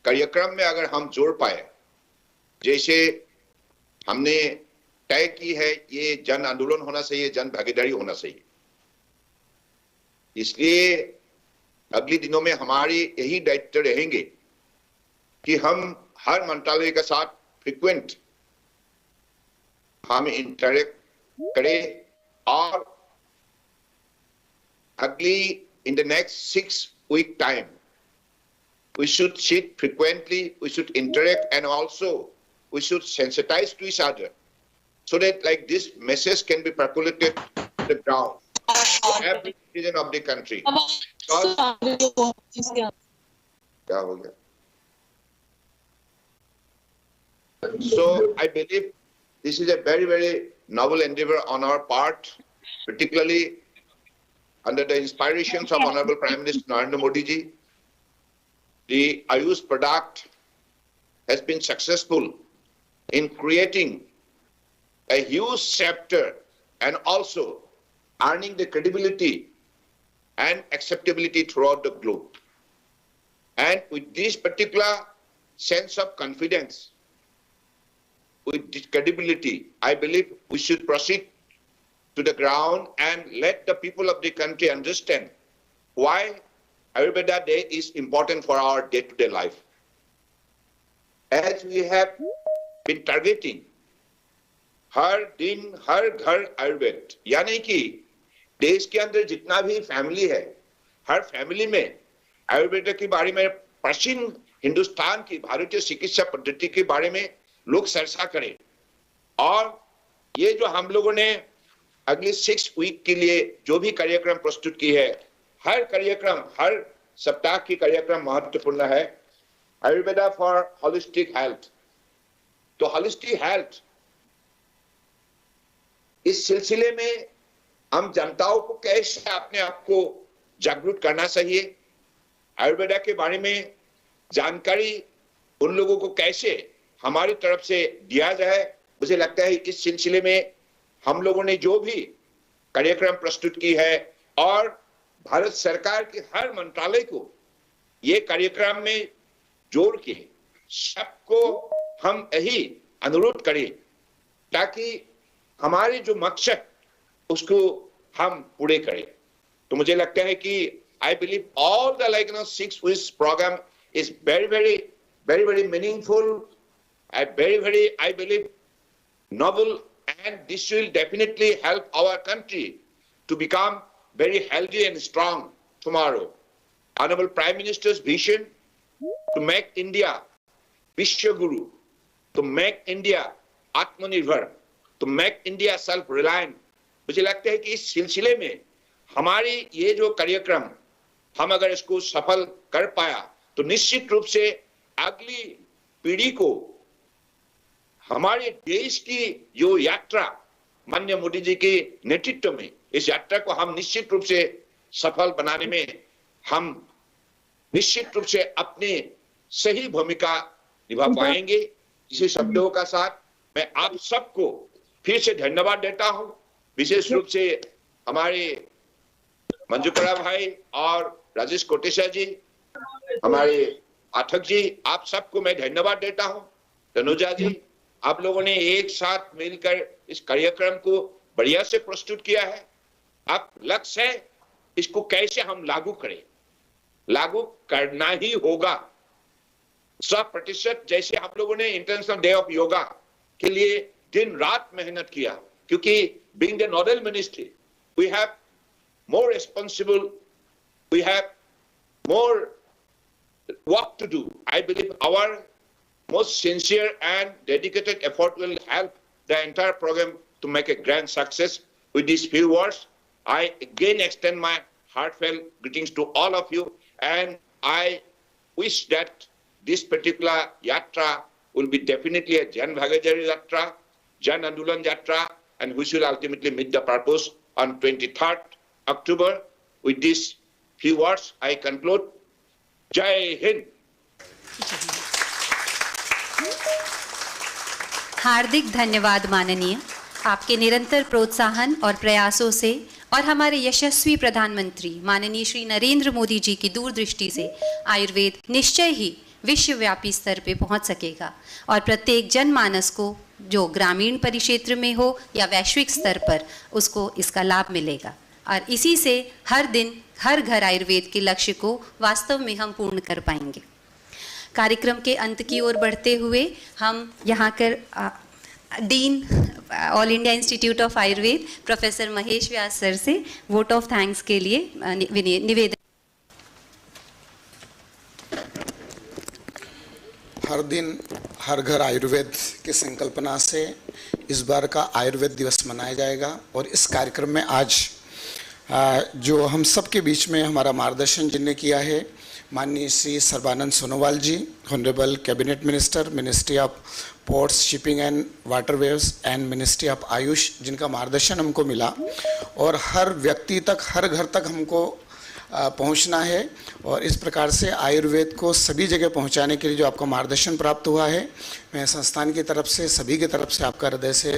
कार्यक्रम में अगर हम जोड़ पाए, जैसे हमने तय की है ये जन आंदोलन होना चाहिए, जन भागीदारी होना चाहिए, इसलिए अगले दिनों में हमारी यही दायित्व रहेंगे कि हम हर मंत्रालय के साथ फ्रीक्वेंट हम इंटरेक्ट करें, और अगली in the next 6 week time we should sit frequently, we should interact, and also we should sensitize to each other so that like this message can be percolated to the ground to every citizen of the country. So I believe this is a very, very novel endeavor on our part, particularly under the inspirations of Honorable Prime Minister Narendra Modi ji. The Ayush product has been successful in creating a huge chapter and also earning the credibility and acceptability throughout the globe. And with this particular sense of confidence, with this credibility, I believe we should proceed to the ground and let the people of the country understand why Ayurveda Day is important for our day-to-day life. As we have been targeting हर दिन हर घर आयुर्वेद, यानी कि देश के अंदर जितना भी family है, हर फैमिली में आयुर्वेद के बारे में, प्राचीन हिंदुस्तान की भारतीय चिकित्सा पद्धति के बारे में लोग चर्चा करें। और ये जो हम लोगों ने अगले 6 वीक के लिए जो भी कार्यक्रम प्रस्तुत की है, हर कार्यक्रम, हर सप्ताह की कार्यक्रम महत्वपूर्ण है। आयुर्वेदा फॉर होलिस्टिक हेल्थ, तो होलिस्टिक हेल्थ इस सिलसिले में हम जनताओं को कैसे अपने आप को जागरूक करना चाहिए, आयुर्वेदा के बारे में जानकारी उन लोगों को कैसे हमारी तरफ से दिया जाए, मुझे लगता है इस सिलसिले में हम लोगों ने जो भी कार्यक्रम प्रस्तुत की है और भारत सरकार के हर मंत्रालय को ये कार्यक्रम में जोड़ के सबको हम यही अनुरोध करें ताकि हमारे जो मकसद उसको हम पूरे करें। तो मुझे लगता है कि I believe all the 6 weeks program is very meaningful, I believe noble, and this will definitely help our country to become very healthy and strong tomorrow. Honorable Prime Minister's vision to make India Vishwaguru, to make India Atmanirbhar, to make India self-reliant. मुझे लगता है कि इस सिलसिले में हमारी ये जो कार्यक्रम हम अगर इसको सफल कर पाया तो निश्चित रूप से अगली पीढ़ी को हमारे देश की जो यात्रा माननीय मोदी जी के नेतृत्व में इस यात्रा को हम निश्चित रूप से सफल बनाने में हम निश्चित रूप से अपनी सही भूमिका निभा पाएंगे। इसी शब्दों का साथ मैं आप सबको फिर से धन्यवाद देता हूं, विशेष रूप से हमारे मंजूकरा भाई और राजेश कोटेचा जी, हमारे पाठक जी, आप सबको मैं धन्यवाद देता हूं। तनुजा जी, आप लोगों ने एक साथ मिलकर इस कार्यक्रम को बढ़िया से प्रस्तुत किया है। अब लक्ष्य है इसको कैसे हम लागू करें, लागू करना ही होगा 100%। जैसे हम लोगों ने इंटरनेशनल डे ऑफ योगा के लिए दिन रात मेहनत किया, क्योंकि being the nodal ministry we have more responsible, we have more work to do. I believe our most sincere and dedicated effort will help the entire program to make a grand success. With these few words, I again extend my heartfelt greetings to all of you, and I wish that this particular yatra will be definitely a Jan Bhagajari yatra, Jan Andolan yatra, and which will ultimately meet the purpose on 23rd October. With these few words, I conclude. Jai Hind. हार्दिक धन्यवाद माननीय, आपके निरंतर प्रोत्साहन और प्रयासों से और हमारे यशस्वी प्रधानमंत्री माननीय श्री नरेंद्र मोदी जी की दूरदृष्टि से आयुर्वेद निश्चय ही विश्वव्यापी स्तर पे पहुंच सकेगा और प्रत्येक जनमानस को जो ग्रामीण परिक्षेत्र में हो या वैश्विक स्तर पर उसको इसका लाभ मिलेगा और इसी से हर दिन हर घर आयुर्वेद के लक्ष्य को वास्तव में हम पूर्ण कर पाएंगे। कार्यक्रम के अंत की ओर बढ़ते हुए हम यहाँ कर dean all India institute of Ayurveda professor Mahesh Vyas sir से वोट ऑफ थैंक्स के लिए निवेदन। हर दिन हर घर आयुर्वेद की संकल्पना से इस बार का आयुर्वेद दिवस मनाया जाएगा और इस कार्यक्रम में आज जो हम सब के बीच में हमारा मार्गदर्शन जिनने किया है माननीय Shri Sarbanand Sonowal ji, honourable cabinet minister, ministry of ports, shipping and waterways and ministry of Ayush, जिनका मार्गदर्शन हमको मिला और हर व्यक्ति तक हर घर तक हमको पहुंचना है और इस प्रकार से आयुर्वेद को सभी जगह पहुंचाने के लिए जो आपका मार्गदर्शन प्राप्त हुआ है, मैं संस्थान की तरफ से सभी की तरफ से आपका हृदय से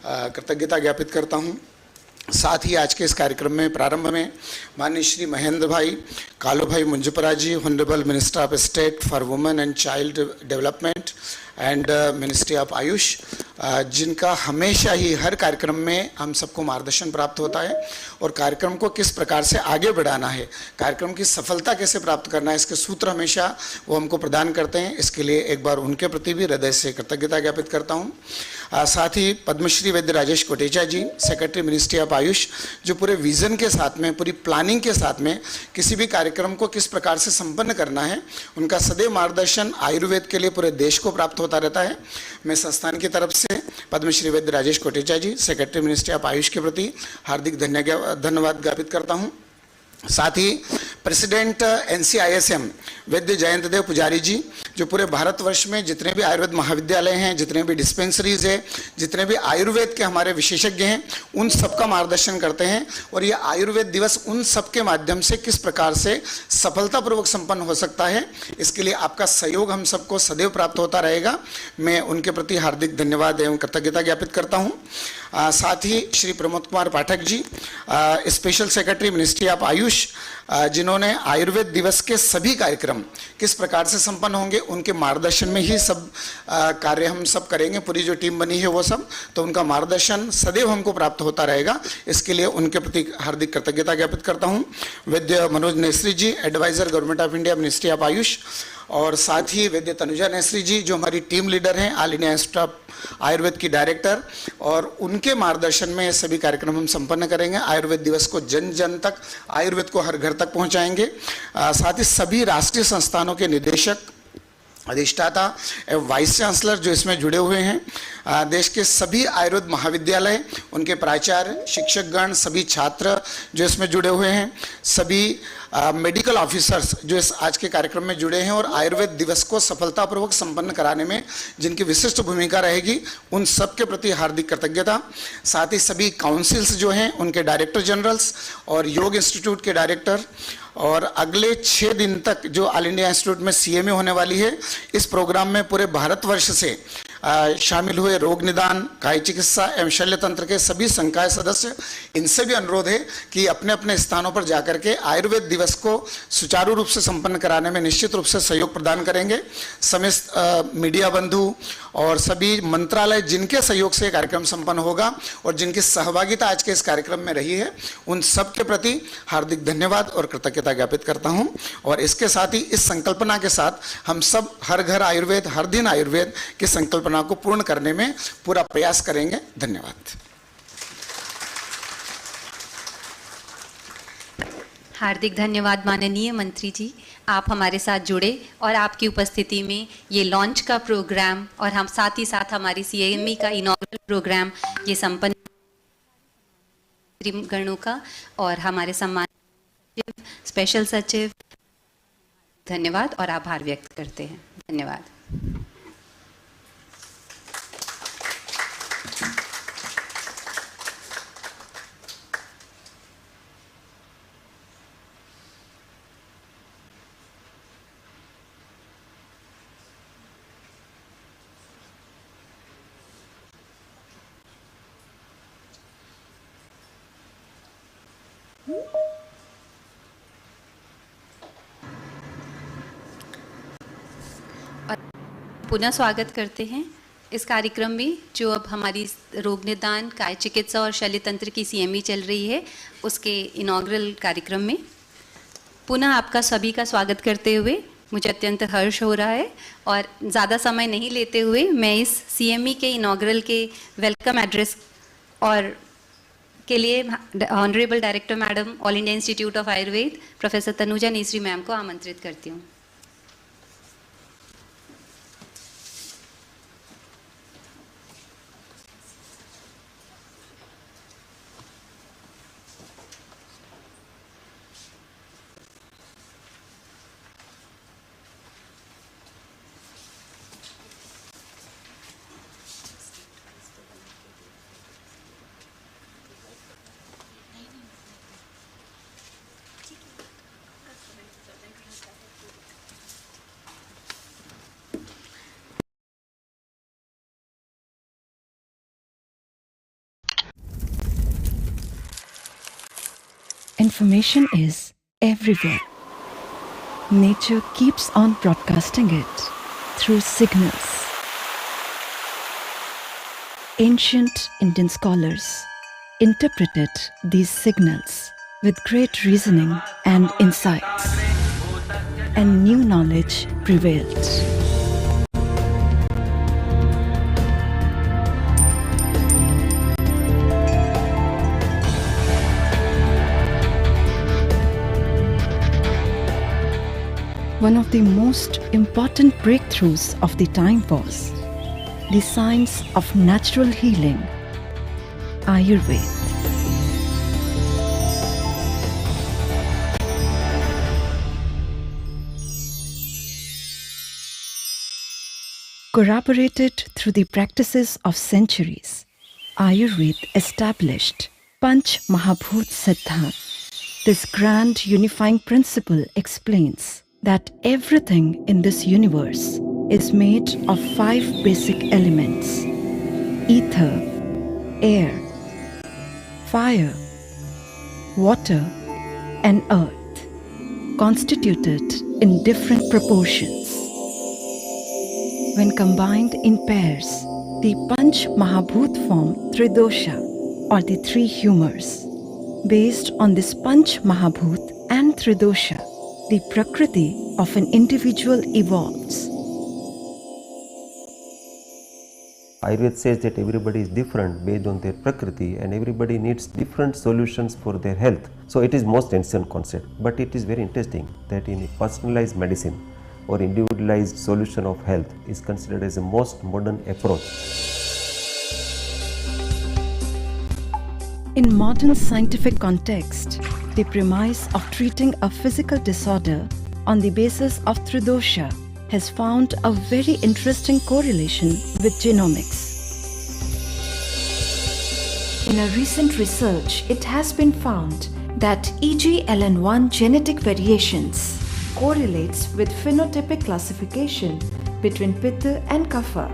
कृतज्ञता ज्ञापित करता हूं। साथ ही आज के इस कार्यक्रम में प्रारंभ में माननीय Shri Mahendra bhai Kalo bhai Munjpara ji, honourable minister of state for women and child development and ministry of Ayush, जिनका हमेशा ही हर कार्यक्रम में हम सबको मार्गदर्शन प्राप्त होता है और कार्यक्रम को किस प्रकार से आगे बढ़ाना है, कार्यक्रम की सफलता कैसे प्राप्त करना है, इसके सूत्र हमेशा वो हमको प्रदान करते हैं। इसके लिए एक बार उनके प्रति भी हृदय से कृतज्ञता ज्ञापित करता हूँ। साथ ही पद्मश्री वैद्य राजेश कोटेचा जी, सेक्रेटरी मिनिस्ट्री ऑफ आयुष, जो पूरे विजन के साथ में, पूरी प्लानिंग के साथ में किसी भी कार्यक्रम को किस प्रकार से संपन्न करना है, उनका सदैव मार्गदर्शन आयुर्वेद के लिए पूरे देश को प्राप्त होता रहता है। मैं संस्थान की तरफ से पद्मश्री वैद्य राजेश कोटेचा जी, सेक्रेटरी मिनिस्ट्री ऑफ आयुष के प्रति हार्दिक धन्यवाद ज्ञापित करता हूँ। साथ ही प्रेसिडेंट NCISM वैद्य जयंत देव पुजारी जी, जो पूरे भारतवर्ष में जितने भी आयुर्वेद महाविद्यालय हैं, जितने भी डिस्पेंसरीज है, जितने भी आयुर्वेद के हमारे विशेषज्ञ हैं, उन सबका मार्गदर्शन करते हैं। और ये आयुर्वेद दिवस उन सब के माध्यम से किस प्रकार से सफलतापूर्वक संपन्न हो सकता है, इसके लिए आपका सहयोग हम सबको सदैव प्राप्त होता रहेगा। मैं उनके प्रति हार्दिक धन्यवाद एवं कृतज्ञता ज्ञापित करता हूँ। साथ ही Shri Pramod Kumar Pathak ji, special secretary ministry of Ayush, जिन्होंने आयुर्वेद दिवस के सभी कार्यक्रम किस प्रकार से संपन्न होंगे, उनके मार्गदर्शन में ही सब कार्य हम सब करेंगे। पूरी जो टीम बनी है वो सब, तो उनका मार्गदर्शन सदैव हमको प्राप्त होता रहेगा, इसके लिए उनके प्रति हार्दिक कृतज्ञता ज्ञापित करता हूँ। Vaidya Manoj Nesari ji, adviser government of India, ministry of AYUSH, और साथ ही वैद्य तनुजा नेसरी जी, जो हमारी टीम लीडर हैं, all India institute of Ayurveda की डायरेक्टर, और उनके मार्गदर्शन में ये सभी कार्यक्रम हम संपन्न करेंगे। आयुर्वेद दिवस को जन जन तक, आयुर्वेद को हर घर तक पहुंचाएंगे। साथ ही सभी राष्ट्रीय संस्थानों के निदेशक, अधिष्ठाता एवं वाइस चांसलर जो इसमें जुड़े हुए हैं, देश के सभी आयुर्वेद महाविद्यालय, उनके प्राचार्य, शिक्षकगण, सभी छात्र जो इसमें जुड़े हुए हैं, सभी मेडिकल ऑफिसर्स जो इस आज के कार्यक्रम में जुड़े हैं और आयुर्वेद दिवस को सफलतापूर्वक संपन्न कराने में जिनकी विशिष्ट भूमिका रहेगी, उन सब के प्रति हार्दिक कृतज्ञता। साथ ही सभी काउंसिल्स जो हैं, उनके डायरेक्टर जनरल्स और योग इंस्टीट्यूट के डायरेक्टर, और अगले 6 दिन तक जो ऑल इंडिया इंस्टीट्यूट में CMA होने वाली है, इस प्रोग्राम में पूरे भारतवर्ष से शामिल हुए रोग निदान, काय चिकित्सा एवं शल्य तंत्र के सभी संकाय सदस्य, इनसे भी अनुरोध है कि अपने अपने स्थानों पर जाकर के आयुर्वेद दिवस को सुचारू रूप से संपन्न कराने में निश्चित रूप से सहयोग प्रदान करेंगे। समस्त मीडिया बंधु और सभी मंत्रालय जिनके सहयोग से कार्यक्रम संपन्न होगा और जिनकी सहभागिता आज के इस कार्यक्रम में रही है, उन सब के प्रति हार्दिक धन्यवाद और कृतज्ञता ज्ञापित करता हूं। और इसके साथ ही इस संकल्पना के साथ हम सब हर घर आयुर्वेद, हर दिन आयुर्वेद की संकल्पना को पूर्ण करने में पूरा प्रयास करेंगे। धन्यवाद। हार्दिक धन्यवाद माननीय मंत्री जी, आप हमारे साथ जुड़े और आपकी उपस्थिति में ये लॉन्च का प्रोग्राम और हम साथ ही साथ हमारी CME का इनॉग्रल प्रोग्राम ये संपन्न गणों का और हमारे सम्मान स्पेशल सचिव धन्यवाद और आभार व्यक्त करते हैं। धन्यवाद। पुनः स्वागत करते हैं इस कार्यक्रम में, जो अब हमारी रोग निदान, काय चिकित्सा और शल्य तंत्र की CME चल रही है, उसके इनॉग्रल कार्यक्रम में। पुनः आपका सभी का स्वागत करते हुए मुझे अत्यंत हर्ष हो रहा है और ज़्यादा समय नहीं लेते हुए मैं इस CME के इनॉग्रल के वेलकम एड्रेस और के लिए honourable director madam, all India institute of Ayurveda, professor Tanuja necessary ma'am को आमंत्रित करती हूँ। Information is everywhere. Nature keeps on broadcasting it through signals. Ancient Indian scholars interpreted these signals with great reasoning and insights, and new knowledge prevailed. One of the most important breakthroughs of the time was the science of natural healing, Ayurveda. Corroborated through the practices of centuries, Ayurveda established Panch Mahabhut Siddhant. This grand unifying principle explains that everything in this universe is made of 5 basic elements: ether, air, fire, water, and earth, constituted in different proportions. When combined in pairs, the Panch Mahabhut form Tridosha, or the 3 humors. Based on this Panch Mahabhut and Tridosha, the Prakriti of an individual evolves. Ayurveda says that everybody is different based on their Prakriti and everybody needs different solutions for their health. So it is most ancient concept, but it is very interesting that in personalized medicine or individualized solution of health is considered as a most modern approach. In modern scientific context, the premise of treating a physical disorder on the basis of Tridosha has found a very interesting correlation with genomics. In a recent research, it has been found that EGLN1 genetic variations correlates with phenotypic classification between Pitta and Kapha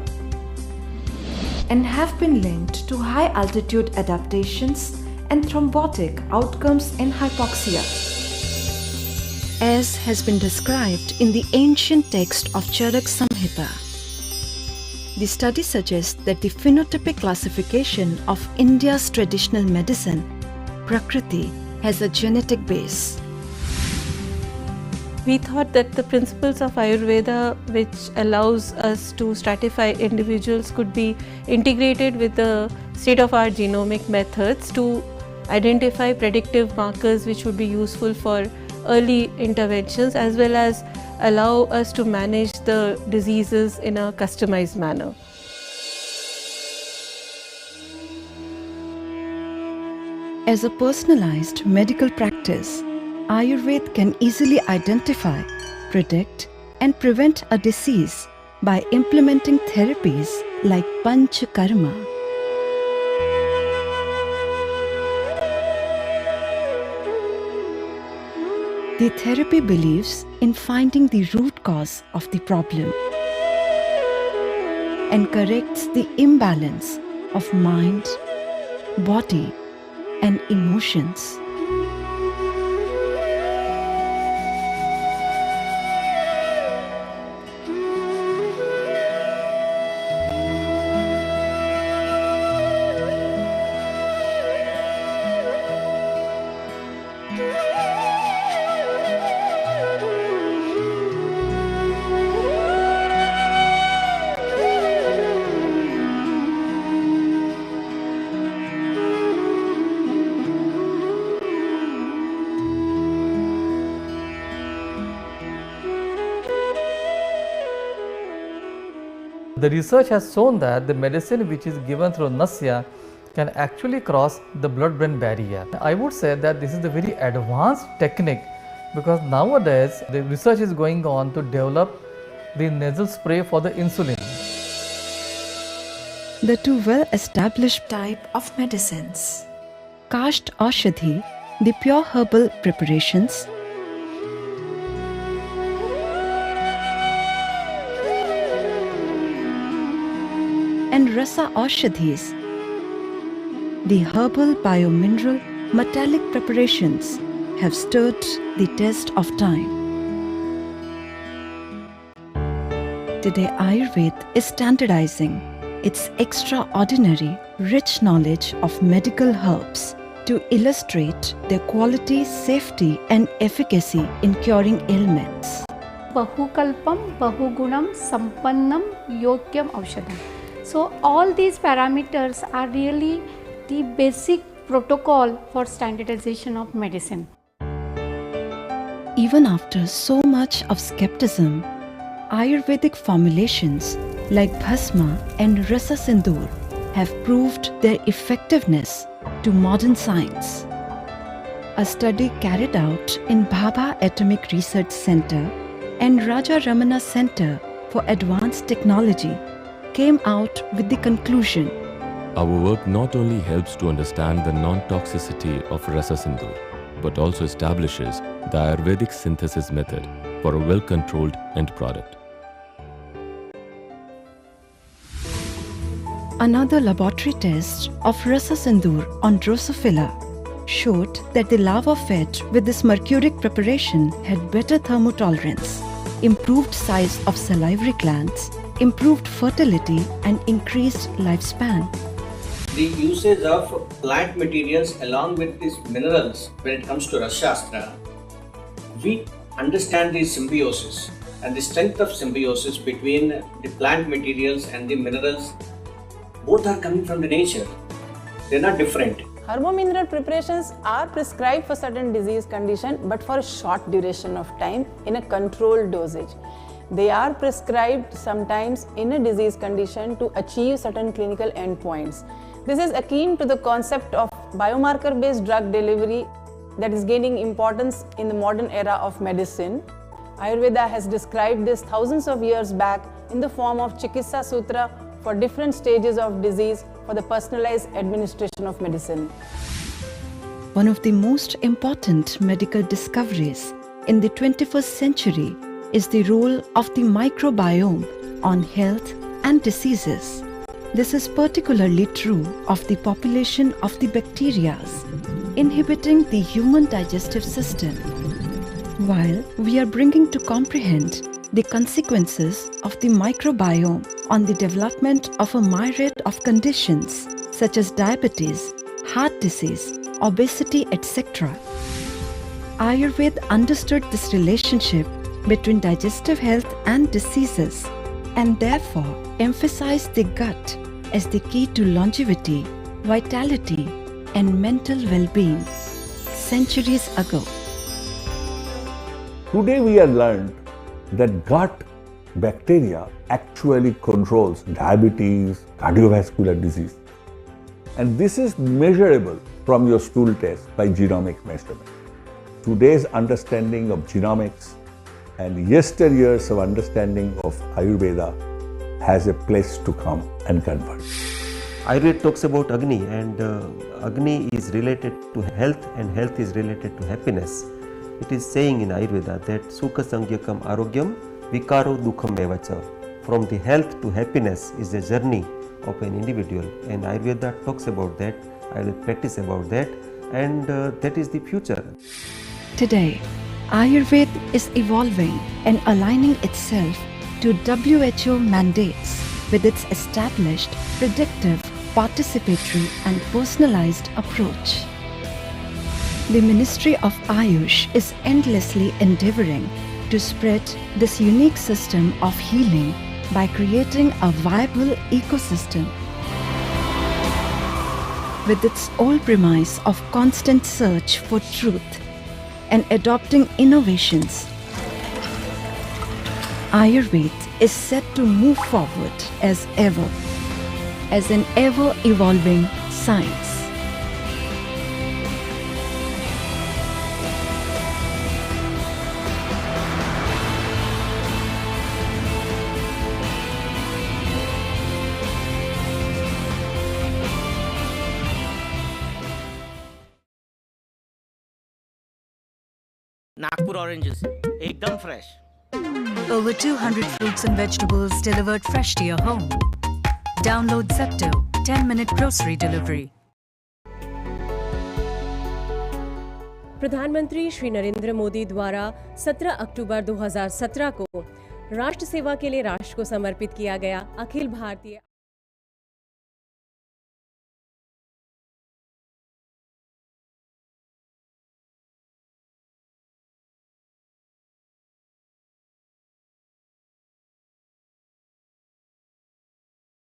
and have been linked to high altitude adaptations and thrombotic outcomes in hypoxia. As has been described in the ancient text of Charak Samhita, the study suggests that the phenotypic classification of India's traditional medicine, Prakriti, has a genetic base. We thought that the principles of Ayurveda, which allows us to stratify individuals, could be integrated with the state-of-art genomic methods to identify predictive markers which would be useful for early interventions, as well as allow us to manage the diseases in a customized manner. As a personalized medical practice, Ayurveda can easily identify, predict, and prevent a disease by implementing therapies like Panchakarma. The therapy believes in finding the root cause of the problem and corrects the imbalance of mind, body, and emotions. The research has shown that the medicine which is given through Nasya can actually cross the blood-brain barrier. I would say that this is a very advanced technique, because nowadays the research is going on to develop the nasal spray for the insulin. The 2 well-established type of medicines, Kasht Aushadhi, the pure herbal preparations, and Rasa Aushadhis, the herbal biomineral metallic preparations, have stood the test of time. Today, Ayurveda is standardizing its extraordinary, rich knowledge of medical herbs to illustrate their quality, safety, and efficacy in curing ailments. Bahukalpam, Bahugunam, Sampannam, Yogyam, Aushadam. So all these parameters are really the basic protocol for standardization of medicine. Even after so much of skepticism, Ayurvedic formulations like Bhasma and Rasa Sindoor have proved their effectiveness to modern science. A study carried out in Bhabha Atomic Research Center and Raja Ramana Center for Advanced Technology came out with the conclusion: our work not only helps to understand the non-toxicity of Rasa Sindoor, but also establishes the Ayurvedic synthesis method for a well-controlled end product. Another laboratory test of Rasa Sindoor on Drosophila showed that the larva fed with this mercuric preparation had better thermotolerance, improved size of salivary glands, improved fertility and increased lifespan. The usage of plant materials along with these minerals when it comes to Rasashastra, we understand the symbiosis and the strength of symbiosis between the plant materials and the minerals. Both are coming from the nature. They're not different. Herbomineral preparations are prescribed for certain disease condition but for a short duration of time in a controlled dosage. They are prescribed sometimes in a disease condition to achieve certain clinical endpoints. This is akin to the concept of biomarker-based drug delivery that is gaining importance in the modern era of medicine. Ayurveda has described this thousands of years back in the form of Chikitsa Sutra for different stages of disease for the personalized administration of medicine. One of the most important medical discoveries in the 21st century is the role of the microbiome on health and diseases. This is particularly true of the population of the bacteria inhibiting the human digestive system. While we are bringing to comprehend the consequences of the microbiome on the development of a myriad of conditions such as diabetes, heart disease, obesity, etc., Ayurveda understood this relationship between digestive health and diseases and therefore emphasized the gut as the key to longevity, vitality, and mental well-being centuries ago. Today we have learned that gut bacteria actually controls diabetes, cardiovascular disease. And this is measurable from your stool test by genomic measurement. Today's understanding of genomics and yesteryears of understanding of Ayurveda has a place to come and converge. Ayurveda talks about Agni, and Agni is related to health and health is related to happiness. It is saying in Ayurveda that Sukha Sangyakam Arogyam Vikaro Dukham Evacha. From the health to happiness is a journey of an individual, and Ayurveda talks about that, Ayurveda practice about that, and that is the future. Today, Ayurveda is evolving and aligning itself to WHO mandates with its established, predictive, participatory and personalized approach. The Ministry of Ayush is endlessly endeavoring to spread this unique system of healing by creating a viable ecosystem. With its whole premise of constant search for truth and adopting innovations, Ayurveda is set to move forward as ever, as an ever-evolving science. Nagpur oranges, एकदम fresh. Over 200 fruits and vegetables delivered fresh to your home. Download Zepto, 10-minute grocery delivery. प्रधानमंत्री श्री नरेंद्र मोदी द्वारा 17 अक्टूबर 2017 को राष्ट्र सेवा के लिए राष्ट्र को समर्पित किया गया अखिल भारतीय